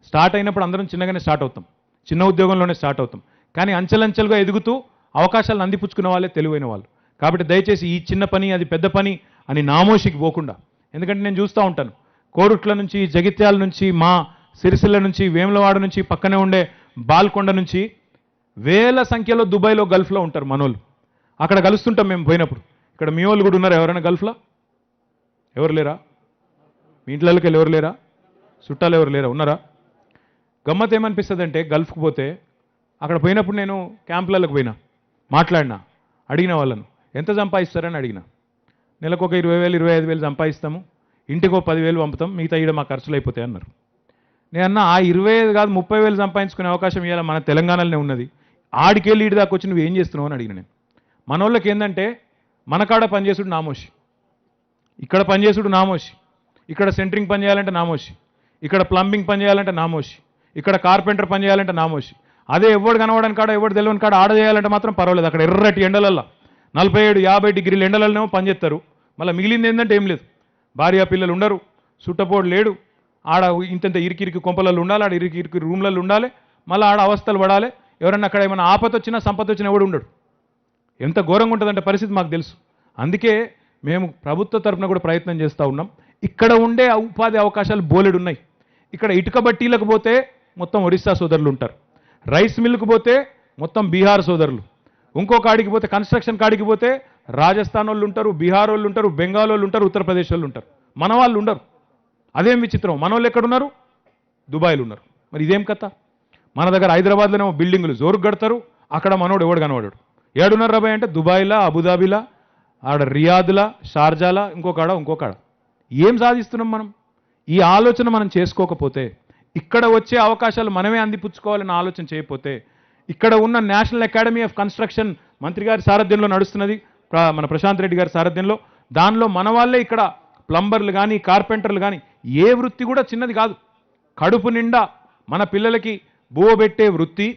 స్టార్ట్ అయినప్పుడు అందరం చిన్నగానే స్టార్ట్ అవుతాం, చిన్న ఉద్యోగంలోనే స్టార్ట్ అవుతాం. కానీ అంచెలంచెలుగా ఎదుగుతూ అవకాశాలను అందిపుచ్చుకున్న వాళ్ళే తెలివైన వాళ్ళు. కాబట్టి దయచేసి ఈ చిన్న పని అది పెద్ద పని అని నామోషికి పోకుండా, ఎందుకంటే నేను చూస్తూ ఉంటాను కోరుట్ల నుంచి, జగిత్యాల నుంచి, మా సిరిసిల్ల నుంచి, వేములవాడ నుంచి, పక్కనే ఉండే బాల్కొండ నుంచి వేల సంఖ్యలో దుబాయ్లో గల్ఫ్లో ఉంటారు మనోళ్ళు. అక్కడ కలుస్తుంటాం మేము పోయినప్పుడు. ఇక్కడ మీ వాళ్ళు కూడా ఉన్నారు ఎవరైనా గల్ఫ్లో? ఎవరు లేరా? మీ ఇంట్లోకి వెళ్ళి ఎవరు లేరా? చుట్టాలు ఎవరు లేరా? ఉన్నారా? గమ్మత్ ఏమనిపిస్తుంది అంటే, గల్ఫ్కి పోతే అక్కడ పోయినప్పుడు నేను క్యాంపులకు పోయినా, మాట్లాడినా, అడిగిన వాళ్ళను ఎంత సంపాదిస్తారని అడిగిన. నెలకు ఒక 20,000 25,000 సంపాదిస్తాము, ఇంటికో 10,000 పంపుతాం, మిగతా ఈడ మా ఖర్చులు అయిపోతాయి అన్నారు. నేను అన్నా, ఆ 25 కాదు 30,000 సంపాదించుకునే అవకాశం ఇవాళ మన తెలంగాణలోనే ఉన్నది, ఆడికెళ్ళి ఈడి దాకా వచ్చి నువ్వు ఏం చేస్తున్నావు అని అడిగిన నేను. మన వాళ్ళకి ఏంటంటే, మన కాడ పనిచేసుడు నామోషి, ఇక్కడ పనిచేసుడు నామోషి, ఇక్కడ సెంటరింగ్ పని చేయాలంటే నామోషి, ఇక్కడ ప్లంబింగ్ పని చేయాలంటే నామోషి, ఇక్కడ కార్పెంటర్ పని చేయాలంటే నామోషి. అదే ఎవడు కనవడానికి కాడ, ఎవడు తెలియని కాడ ఆడ చేయాలంటే మాత్రం పర్వాలేదు. అక్కడ ఎర్రటి ఎండలల్లో 47-50 డిగ్రీల ఎండలలోనేమో పనిచేస్తారు. మళ్ళీ మిగిలింది ఏంటంటే ఏం లేదు, భార్య పిల్లలు ఉండరు, సుట్టపోడు లేడు, ఆడ ఇంత ఇరికిరికి కొంపలలో ఉండాలి, ఆడ ఇరికి రూమ్లలో ఉండాలి, మళ్ళీ ఆడ అవస్థలు పడాలి. ఎవరన్నా అక్కడ ఏమైనా ఆపత వచ్చినా సంపద వచ్చినా ఎవడు ఉండడు. ఎంత ఘోరంగా ఉంటుందంటే పరిస్థితి మాకు తెలుసు. అందుకే మేము ప్రభుత్వ తరఫున కూడా ప్రయత్నం చేస్తూ ఉన్నాం. ఇక్కడ ఉండే ఉపాధి అవకాశాలు బోలెడు ఉన్నాయి. ఇక్కడ ఇటుక బట్టీలకు పోతే మొత్తం ఒరిస్సా సోదరులు ఉంటారు, రైస్ మిల్లుకు పోతే మొత్తం బీహార్ సోదరులు, ఇంకో కాడికి పోతే కన్స్ట్రక్షన్ కాడికి పోతే రాజస్థాన్ వాళ్ళు ఉంటారు, బీహార్ వాళ్ళు ఉంటారు, బెంగాల్ వాళ్ళు ఉంటారు, ఉత్తరప్రదేశ్ వాళ్ళు ఉంటారు. మన వాళ్ళు ఉండరు. అదేం విచిత్రం, మన వాళ్ళు ఎక్కడున్నారు? దుబాయ్లు ఉన్నారు. మరి ఇదేం కథ? మన దగ్గర హైదరాబాద్లోనేమో బిల్డింగులు జోరు కడతారు, అక్కడ మనోడు ఎవడు కనబడాడు. ఏడున్నారు రాబాయ్ అంటే దుబాయ్లా, అబుదాబిలా, ఆడ రియాద్లా, షార్జాలా, ఇంకొకాడ. ఏం సాధిస్తున్నాం మనం? ఈ ఆలోచన మనం చేసుకోకపోతే, ఇక్కడ వచ్చే అవకాశాలు మనమే అందిపుచ్చుకోవాలని ఆలోచన చేయకపోతే, ఇక్కడ ఉన్న నేషనల్ అకాడమీ ఆఫ్ కన్స్ట్రక్షన్ మంత్రి గారి సారథ్యంలో నడుస్తున్నది, మన ప్రశాంత్ రెడ్డి గారి సారథ్యంలో. దానిలో మన వాళ్ళే ఇక్కడ ప్లంబర్లు కానీ, కార్పెంటర్లు కానీ, ఏ వృత్తి కూడా చిన్నది కాదు. కడుపు నిండా మన పిల్లలకి బువ్వబెట్టే వృత్తి,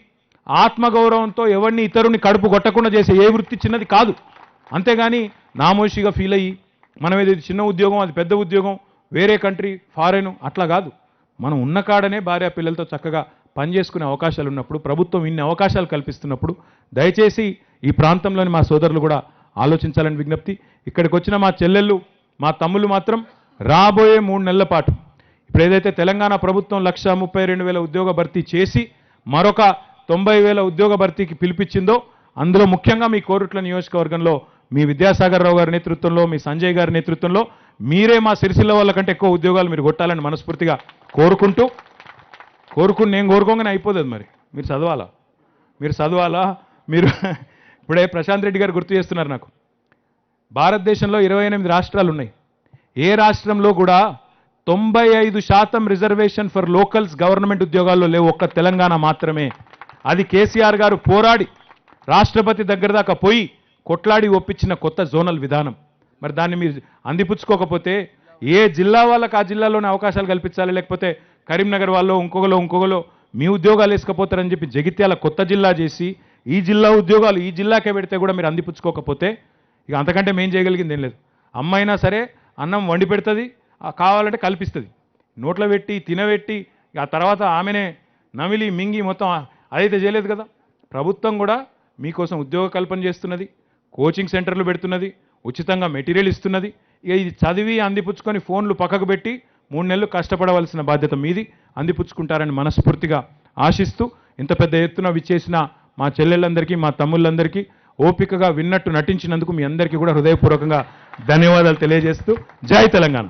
ఆత్మగౌరవంతో ఎవరిని ఇతరుని కడుపు కొట్టకుండా చేసే ఏ వృత్తి చిన్నది కాదు. అంతేగాని నామోషిగా ఫీల్ అయ్యి మనం ఏది చిన్న ఉద్యోగం, అది పెద్ద ఉద్యోగం, వేరే కంట్రీ, ఫారెన్, అట్లా కాదు. మనం ఉన్న కాడనే భార్య పిల్లలతో చక్కగా పనిచేసుకునే అవకాశాలు ఉన్నప్పుడు, ప్రభుత్వం ఇన్ని అవకాశాలు కల్పిస్తున్నప్పుడు దయచేసి ఈ ప్రాంతంలోని మా సోదరులు కూడా ఆలోచించాలని విజ్ఞప్తి. ఇక్కడికి వచ్చిన మా చెల్లెళ్ళు, మా తమ్ముళ్ళు మాత్రం రాబోయే 3 నెలల పాటు ఇప్పుడు ఏదైతే తెలంగాణ ప్రభుత్వం 132,000 ఉద్యోగ భర్తీ చేసి మరొక 90,000 ఉద్యోగ భర్తీకి పిలిపించిందో, అందులో ముఖ్యంగా మీ కోరుట్ల నియోజకవర్గంలో మీ విద్యాసాగర్ రావు గారి నేతృత్వంలో, మీ సంజయ్ గారి నేతృత్వంలో మీరే మా సిరిసిల్ల వాళ్ళ కంటే ఎక్కువ ఉద్యోగాలు మీరు కొట్టాలని మనస్ఫూర్తిగా కోరుకుని నేను కోరుకోగానే అయిపోతుంది. మరి మీరు చదవాలా మీరు ఇప్పుడే ప్రశాంత్ రెడ్డి గారు గుర్తు చేస్తున్నారు నాకు. భారతదేశంలో 28 రాష్ట్రాలు ఉన్నాయి. ఏ రాష్ట్రంలో కూడా 95% రిజర్వేషన్ ఫర్ లోకల్స్ గవర్నమెంట్ ఉద్యోగాల్లో లేవు, ఒక్క తెలంగాణ మాత్రమే. అది కేసీఆర్ గారు పోరాడి రాష్ట్రపతి దగ్గర దాకా పోయి కొట్లాడి ఒప్పించిన కొత్త జోనల్ విధానం. మరి దాన్ని మీరు అందిపుచ్చుకోకపోతే ఏ జిల్లా వాళ్ళకి ఆ జిల్లాలోనే అవకాశాలు కల్పించాలి, లేకపోతే కరీంనగర్ వాళ్ళు ఇంకొకలో మీ ఉద్యోగాలు వేసుకపోతారని చెప్పి జగిత్యాల కొత్త జిల్లా చేసి ఈ జిల్లా ఉద్యోగాలు ఈ జిల్లాకే పెడితే కూడా మీరు అందిపుచ్చుకోకపోతే ఇక అంతకంటే మేం చేయగలిగింది ఏం లేదు. అమ్మైనా సరే అన్నం వండి పెడుతుంది, కావాలంటే కల్పిస్తుంది, నోట్లో పెట్టి తినబెట్టి ఆ తర్వాత ఆమెనే నమిలి మింగి మొత్తం అదైతే చేయలేదు కదా. ప్రభుత్వం కూడా మీకోసం ఉద్యోగ కల్పన చేస్తున్నది, కోచింగ్ సెంటర్లు పెడుతున్నది, ఉచితంగా మెటీరియల్ ఇస్తున్నది. ఇక ఇది చదివి అందిపుచ్చుకొని ఫోన్లు పక్కకు పెట్టి 3 నెలలు కష్టపడవలసిన బాధ్యత మీది. అందిపుచ్చుకుంటారని మనస్ఫూర్తిగా ఆశిస్తూ ఇంత పెద్ద ఎత్తున విచ్చేసిన మా చెల్లెళ్ళందరికీ, మా తమ్ముళ్ళందరికీ, ఓపికగా విన్నట్టు నటించినందుకు మీ అందరికీ కూడా హృదయపూర్వకంగా ధన్యవాదాలు తెలియజేస్తూ జై తెలంగాణ.